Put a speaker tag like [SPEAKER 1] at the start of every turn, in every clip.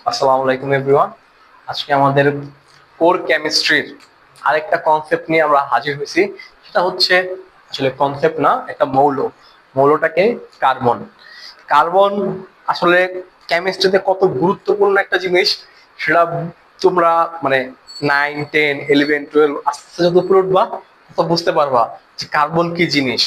[SPEAKER 1] আসসালামু আলাইকুম এভরিওয়ান। আজকে আমাদের কোর কেমিস্ট্রির আরেকটা কনসেপ্ট নিয়ে আমরা হাজির হয়েছি। সেটা হচ্ছে আসলে কনসেপ্ট না, একটা মৌলটাকে কার্বন। কার্বন আসলে কেমিস্ট্রিতে কত গুরুত্বপূর্ণ একটা জিনিস সেটা তোমরা মানে 9, 10, 11, 12 আস্তে আস্তে যত উপরে উঠবা তত বুঝতে পারবা যে কার্বন কি জিনিস।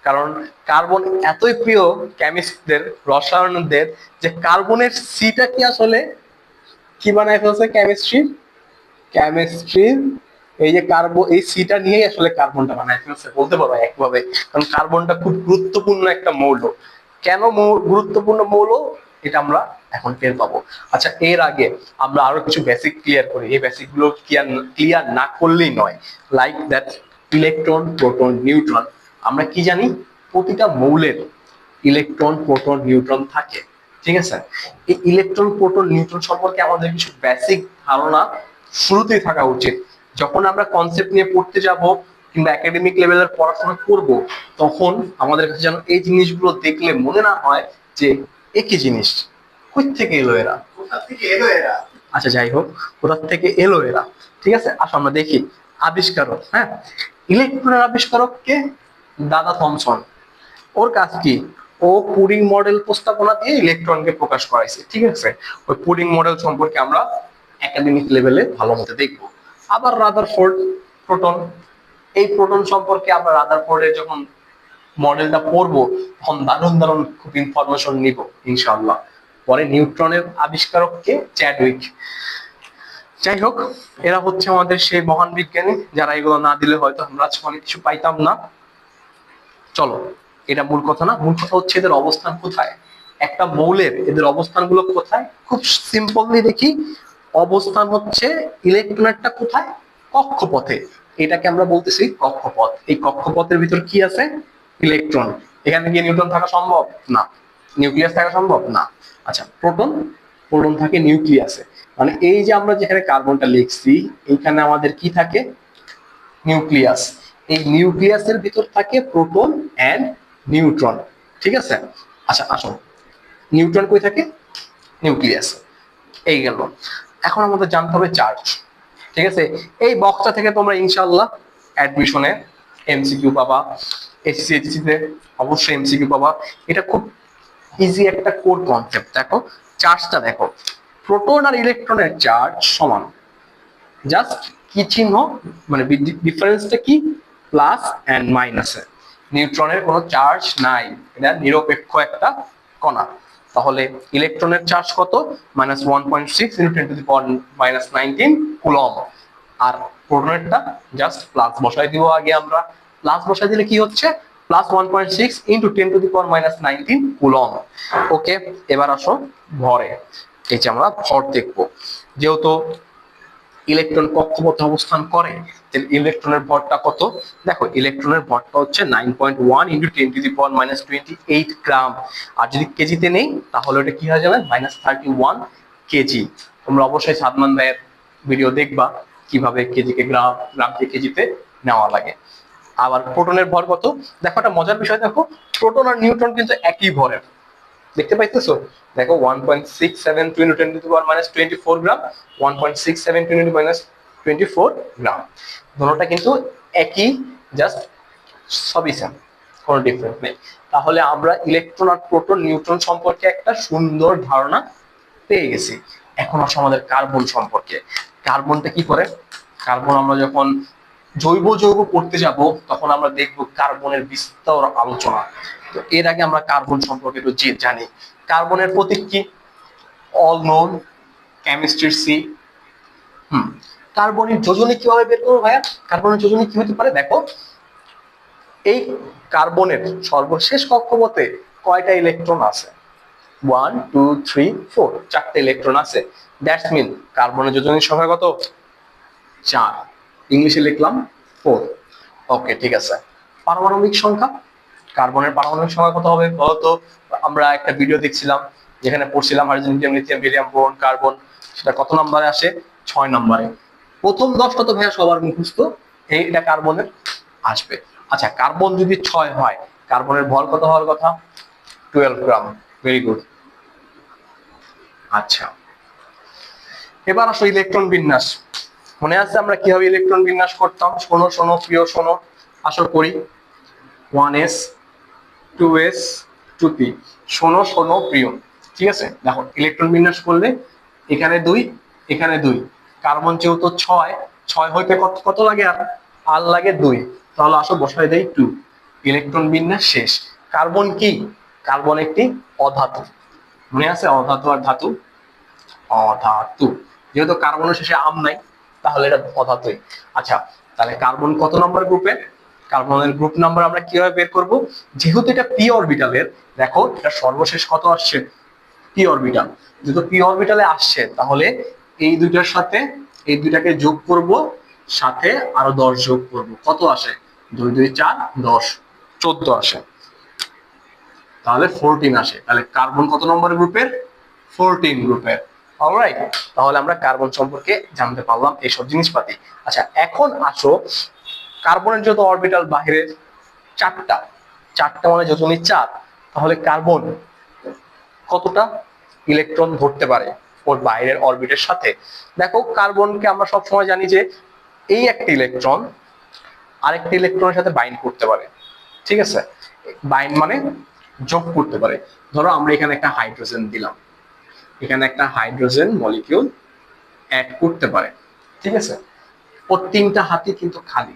[SPEAKER 1] কারণ কার্বন এতই প্রিয় কেমিস্টদের, রসায়নদের, যে কার্বনের সিটা কি আসলে কি বানায় ফেলছে কেমিস্ট্রির এই যে এই সিটা নিয়েই আসলে কার্বনটা বানায় ফেলছে বলতে পারো একভাবে। কারণ কার্বনটা খুব গুরুত্বপূর্ণ একটা মৌল। কেন গুরুত্বপূর্ণ মৌল এটা আমরা এখন টের পাবো। আচ্ছা, এর আগে আমরা আরো কিছু বেসিক ক্লিয়ার করি। এই বেসিক গুলো ক্লিয়ার না করলেই নয়। Like that, electron, proton, neutron. আমরা কি জানি? প্রতিটা মৌলের ইলেকট্রন, প্রোটন, নিউট্রন থাকে। ঠিক আছে? এই ইলেকট্রন, প্রোটন, নিউট্রন সম্পর্কে আমাদের কিছু বেসিক ধারণা শুরুতেই থাকা উচিত। যখন আমরা কনসেপ্ট নিয়ে পড়তে যাব কিংবা একাডেমিক লেভেলের পড়াশোনা করব, তখন আমাদের কাছে যেন এই জিনিসগুলো দেখলে মনে না হয় যে একই জিনিস, কই থেকে এলো এরা, কোথা থেকে এলো এরা। আচ্ছা, যাই হোক, কোথা থেকে এলো এরা। ঠিক আছে, আসো আমরা দেখি। আবিষ্কারক, হ্যাঁ, ইলেকট্রনের আবিষ্কারক কে? দাদা থমসন। ওর কাজ কি? ও পুডিং মডেল প্রস্তাবনা দিয়ে ইলেকট্রনকে প্রকাশ করাইছে। ঠিক আছে, ওই পুডিং মডেল সম্পর্কে আমরা একাডেমিক লেভেলে ভালো মতো দেখবো। আবার রাদারফোর্ড, প্রোটন। এই প্রোটন সম্পর্কে আমরা রাদারফোর্ডের যখন মডেলটা পড়বো তখন দারুণ দারুণ খুব ইনফরমেশন নিব ইনশাআল্লাহ। পরে নিউট্রনের আবিষ্কারক কে? চ্যাডউইক। যাই হোক, এরা হচ্ছে আমাদের সেই মহান বিজ্ঞানী যারা এগুলো না দিলে হয়তো আমরা আজকে অনেক কিছু পাইতাম না। চলো, এটা মূল কথা না, মূল কথা হচ্ছে এদের অবস্থান কোথায়। একটা মৌলের এদের অবস্থানগুলো কোথায় খুব সিম্পলি দেখি। অবস্থান হচ্ছে ইলেকট্রনেরটা কোথায়? কক্ষপথে। এটাকে আমরা বলতেছি কক্ষপথ। এই কক্ষপথের ভিতর কি আছে? ইলেকট্রন। এখানে গিয়ে নিউট্রন থাকা সম্ভব না। নিউক্লিয়াস থাকা সম্ভব না। আচ্ছা, প্রোটন, প্রোটন থাকে নিউক্লিয়াসে। মানে এই যে আমরা যেখানে কার্বনটা লিখছি, এইখানে আমাদের কি থাকে? নিউক্লিয়াস। এই নিউক্লিয়াসের ভিতর থাকে প্রোটন এন্ড নিউট্রন। ঠিক আছে? আচ্ছা, আসুন, নিউট্রন কই থাকে? নিউক্লিয়াস। এই গেল। এখন আমাদের জানতে হবে চার্জ। ঠিক আছে, এই বক্সটা থেকে তোমরা ইনশাআল্লাহ অ্যাডমিশনে এমসিকিউ পাবা। এসসি তে অবশ্যই এমসিকিউ পাবা। এটা খুব ইজি একটা কোর কনসেপ্ট। দেখো চার্জটা, দেখো প্রোটন আর ইলেকট্রনের চার্জ সমান। জাস্ট কি চিহ্ন, মানে ডিফারেন্সটা কি? প্লাস এন্ড মাইনাসে। নিউট্রনের কোনো চার্জ নাই, এটা নিরপেক্ষ একটা কণা। তাহলে ইলেকট্রনের চার্জ কত? -1.6 × 10⁻⁻19 কুলম। আর প্রোটনেরটা জাস্ট প্লাস বসাই দিব আগে আমরা। প্লাস বসাই দিলে কি হচ্ছে? +1.6 × 10⁻⁻19 কুলম। ওকে, এবার আসো ভরে। এই যে আমরা ভর দেখবো। যেহেতু ইলেকট্রন কক্ষপথে অবস্থান করে, ইলেকট্রনের ভরটা কত? দেখো, ইলেকট্রনের ভরটা হচ্ছে 9.1 × 10⁻⁻28 গ্রাম। আর যদি কেজিতে নেই তাহলে ওটা কি হয়ে যাবে? -31 কেজি। তোমরা অবশ্যই সাদমান ভাইয়ের ভিডিও দেখবা কিভাবে কেজিকে গ্রাম, গ্রামকে কেজিতে নেওয়া লাগে। আবার প্রোটনের ভর কত? দেখো, একটা মজার বিষয়, দেখো প্রোটন আর নিউট্রন কিন্তু একই ভরের। দেখতে পাইতেছো? দেখো 1.67 × 10⁻⁻24 গ্রাম, 1.67 × 10⁻⁻24 গ্রাম। দুটোটা কিন্তু একই, জাস্ট সবই সেম, কোনো ডিফারেন্স নেই। তাহলে আমরা ইলেকট্রন আর প্রোটন, নিউট্রন সম্পর্কে একটা সুন্দর ধারণা পেয়ে গেছি। এখন আসো আমাদের কার্বন সম্পর্কে। কার্বনটা কি করে? কার্বন আমরা যখন জৈব যৌগ পড়তে যাব তখন আমরা দেখব কার্বনের বিস্তর আলোচনা। তো এর আগে আমরা কার্বন সম্পর্কে একটু জানি। কার্বনের প্রতীক কি? অল নোন, কেমিস্ট্রির সি। কার্বনের যোজনী কিভাবে বের করবো ভাইয়া? কার্বনের যোজনী কি হতে পারে? দেখো, এই কার্বনের সর্বশেষ কক্ষপথে কয়টা ইলেকট্রন আছে? 1, 2, 3, 4, চারটে ইলেকট্রন আছে। দ্যাটস মিন কার্বনের যোজনীর সংখ্যা কত? 4। ইংলিশে লিখলাম 4। ওকে, ঠিক আছে। পারমাণবিক সংখ্যা, কার্বনের পারমাণবিক সংখ্যা কত হবে বলতো? আমরা একটা ভিডিও দেখছিলাম যেখানে পড়ছিলাম hydrogen, helium, lithium, barium, boron, carbon. সেটা কত নম্বরে আসে? 6 নম্বরে। প্রথম 10টা তো ভাইয়া সবার মুখস্থ, এটা কার্বনের আসবে। আচ্ছা, কার্বন যদি 6 হয়, কার্বনের ভর কত হওয়ার কথা? 12 গ্রাম। Very good. আচ্ছা, এবার আসো ইলেকট্রন বিন্যাস। মনে আছে আমরা কিভাবে ইলেকট্রন বিন্যাস করতাম? শোনো শোনো প্রিয় শোনো, আসো করি। 1s 2s 2p, শোনো শোনো প্রিয়। ঠিক আছে, দেখো ইলেকট্রন বিন্যাস করলে এখানে 2, এখানে 2, কার্বন যেহেতু 6, 6 হইতে কত কত লাগে? আর লাগে 2, তাহলে আসো বসাই দেই 2। ইলেকট্রন বিন্যাস শেষ। কার্বন কি? কার্বন একটি অধাতু। মনে আছে অধাতু আর ধাতু? অধাতু। যেহেতু কার্বনের শেষে আম নাই, তাহলে এটা অধাতুই। আচ্ছা, তাহলে কার্বন কত নম্বর গ্রুপে? কার্বনের গ্রুপ নাম্বার আমরা কিভাবে বের করব? যেহেতু এটা পি অরবিটালের, দেখো এটা সর্বশেষ কত আসছে? P orbital. যেহেতু পি অরবিটালে আসছে, তাহলে এই দুইটার সাথে এই দুইটাকে যোগ করব, সাথে আরো 10 যোগ করব। কত আসে? 2 2 4 10, 14 আসে। তাহলে 14 আসে। তাহলে কার্বন কত নম্বর গ্রুপের? 14 গ্রুপের। অলরাইট, তাহলে আমরা কার্বন সম্পর্কে জানতে পারলাম এইসব জিনিসপাতি। আচ্ছা, এখন আসো কার্বনের যত অরবিটাল বাহিরের 4টা, 4টা মানে যোজনী 4, তাহলে কার্বন কতটা ইলেকট্রন ধরতে পারে ওর বাইরের অরবিটের সাথে? দেখো কার্বনকে আমরা সবসময় জানি যে এই একটা ইলেকট্রন আরেকটা ইলেকট্রনের সাথে বাইন্ড করতে পারে। ঠিক আছে, বাইন্ড মানে যোগ করতে পারে। ধরো আমরা এখানে একটা হাইড্রোজেন দিলাম, এখানে একটা হাইড্রোজেন মলিকিউল অ্যাড করতে পারে। ঠিক আছে, ওর 3টা হাতই কিন্তু খালি।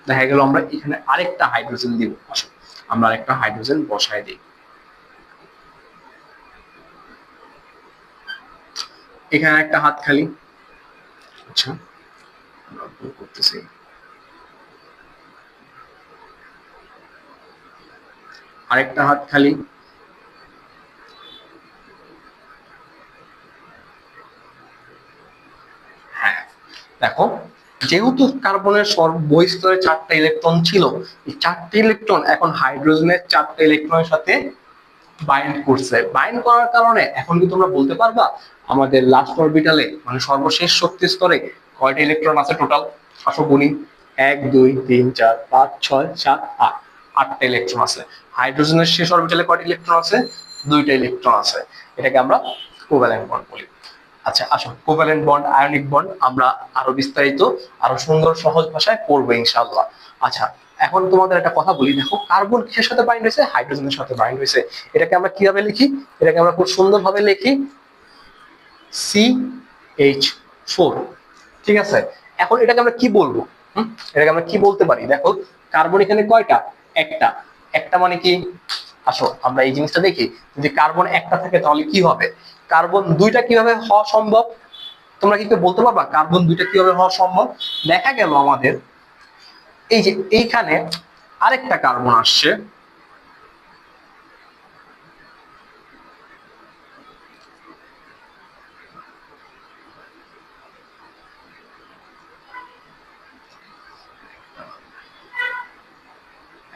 [SPEAKER 1] দেখা গেল আমরা এখানে আরেকটা হাইড্রোজেন দিব। আসো আমরা আরেকটা হাইড্রোজেন বসায় দিই। এখানে একটা হাত খালি। আচ্ছা, আমরা করতেছি। আরেকটা হাত খালি। হ্যাঁ, দেখো যেহেতু কার্বনের বহিঃস্তরে 4টা ইলেকট্রন ছিল, এই 4টা ইলেকট্রন এখন হাইড্রোজেনের 4টা ইলেকট্রনের সাথে বাইন্ড করছে। বাইন্ড করার কারণে এখন কি তোমরা বলতে পারবা আমাদের লাস্ট অরবিটালে মানে সর্বশেষ শক্তি স্তরে কয়টা ইলেকট্রন আছে টোটাল? আসো গুনি। 1 2 3 4 5 6 7 8, 8টা ইলেকট্রন আছে। হাইড্রোজেনের শেষ অরবিটালে কয়টা ইলেকট্রন আছে? 2টা ইলেকট্রন আছে। এটাকে আমরা কোভ্যালেন্ট বন্ড বলি। আচ্ছা আসো, কোভ্যালেন্ট বন্ড, আয়নিক বন্ড আমরা আরো বিস্তারিত আরো সুন্দর সহজ ভাষায় পড়বো ইনশাআল্লাহ। আচ্ছা, এখন তোমাদের একটা কথা বলি, দেখো কার্বন কিসের সাথে বাইন্ড হয়েছে? হাইড্রোজেনের সাথে বাইন্ড হয়েছে। এটাকে আমরা কিভাবে লিখি? এটাকে আমরা খুব সুন্দর ভাবে লিখি CH4। ঠিক আছে, এখন এটাকে আমরা কি বলবো? এটাকে আমরা কি বলতে পারি? দেখো কার্বন এখানে কয়টা? একটা। একটা মানে কি? আসো আমরা এই জিনিসটা দেখি, যদি কার্বন একটা থাকে তাহলে কি হবে? কার্বন 2টা কিভাবে হওয়া সম্ভব? তোমরা কি বলতে পারবা কার্বন 2টা কিভাবে হওয়া সম্ভব? দেখা গেল আমাদের এই যে এইখানে আরেকটা কার্বন আসছে,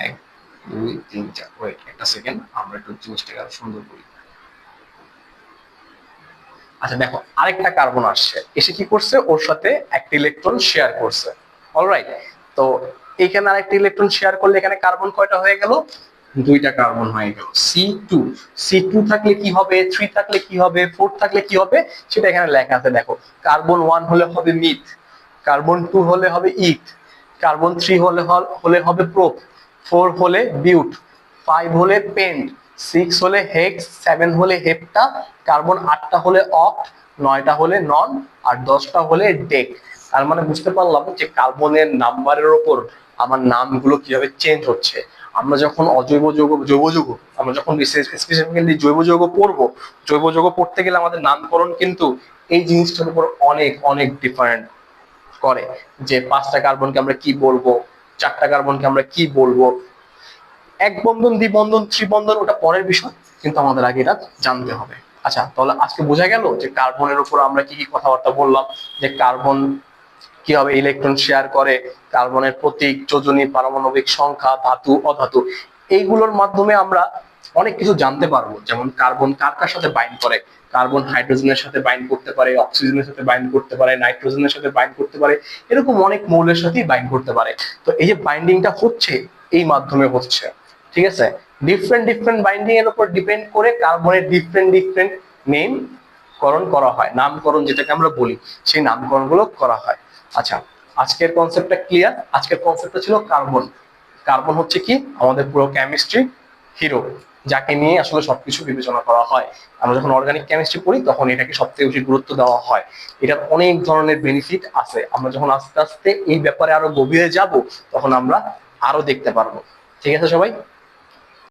[SPEAKER 1] এক 2 3 4, ওয়েট একটা সেকেন্ড, আমরা একটু জিনিসটাকে আরো সুন্দর করি। আচ্ছা দেখো আরেকটা কার্বন আসছে, এসে কি করছে? ওর সাথে একটা ইলেকট্রন শেয়ার করছে। অলরাইট, তো এইখানে আরেকটা ইলেকট্রন শেয়ার করলে এখানে কার্বন কয়টা হয়ে গেল? 2টা কার্বন হয়ে গেল। C2, C2 থাকলে কি হবে? 3 থাকলে কি হবে? 4 থাকলে কি হবে? সেটা এখানে লেখা আছে দেখো। কার্বন 1 হলে হবে মিথ, কার্বন 2 হলে হবে ইথ, কার্বন 3 হলে হবে প্রোপ, 4 হলে বিউট, 5 হলে পেন্ট, 6 হলে হেক্স, 7 হলে হেপ্টা, কার্বন 8টা হলে অক্ট, 9টা হলে নন, আর 10টা হলে ডেক। তার মানে বুঝতে পারলাম যে কার্বনের নাম্বারের উপর আমার নামগুলো কিভাবে চেঞ্জ হচ্ছে। আমরা যখন অজৈব যৌগ, জৈব যৌগ, আমরা যখন স্পেসিফিক্যালি জৈব যৌগ পড়বো, জৈব যৌগ পড়তে গেলে আমাদের নামকরণ কিন্তু এই জিনিসটার উপর অনেক অনেক ডিফারেন্ট করে। যে 5টা কার্বনকে আমরা কি বলবো, 4টা কার্বনকে আমরা কি বলবো, এক বন্ধন, দ্বিবন্ধন, ত্রিবন্ধন ওটা পরের বিষয়, কিন্তু আমাদের আগে এটা জানতে হবে। আচ্ছা, তাহলে আজকে বোঝা গেল যে কার্বনের উপর আমরা কি কি কথাবার্তা বললাম, যে কার্বন কিভাবে ইলেকট্রন শেয়ার করে, কার্বনের প্রতীক, যোজনী, পারমাণবিক সংখ্যা, ধাতু, অধাতু, এইগুলোর মাধ্যমে আমরা অনেক কিছু জানতে পারবো। যেমন কার্বন কার কার সাথে বাইন্ড করে? কার্বন হাইড্রোজেনের সাথে বাইন্ড করতে পারে, অক্সিজেনের সাথে বাইন্ড করতে পারে, নাইট্রোজেনের সাথে বাইন্ড করতে পারে, এরকম অনেক মৌলের সাথেই বাইন্ড করতে পারে। তো এই যে বাইন্ডিংটা হচ্ছে এই মাধ্যমে হচ্ছে। ঠিক আছে, ডিফারেন্ট ডিফারেন্ট বাইন্ডিং এর উপর ডিপেন্ড করে কার্বনের ডিফারেন্ট ডিফারেন্ট নেম করণ করা হয়, নামকরণ যেটাকে আমরা বলি, সেই নামকরণগুলো করা হয়। আচ্ছা, আজকের কনসেপ্টটা ক্লিয়ার। আজকের কনসেপ্টটা ছিল কার্বন। কার্বন হচ্ছে কি আমাদের পুরো কেমিস্ট্রি হিরো, যাকে নিয়ে আসলে সবকিছু বিবেচনা করা হয়। আমরা যখন অর্গানিক কেমিস্ট্রি পড়ি তখন এটাকে সবথেকে বেশি গুরুত্ব দেওয়া হয়। এটার অনেক ধরনের বেনিফিট আছে, আমরা যখন আস্তে আস্তে এই ব্যাপারে আরো গভীরে যাব তখন আমরা আরো দেখতে পারবো। ঠিক আছে সবাই?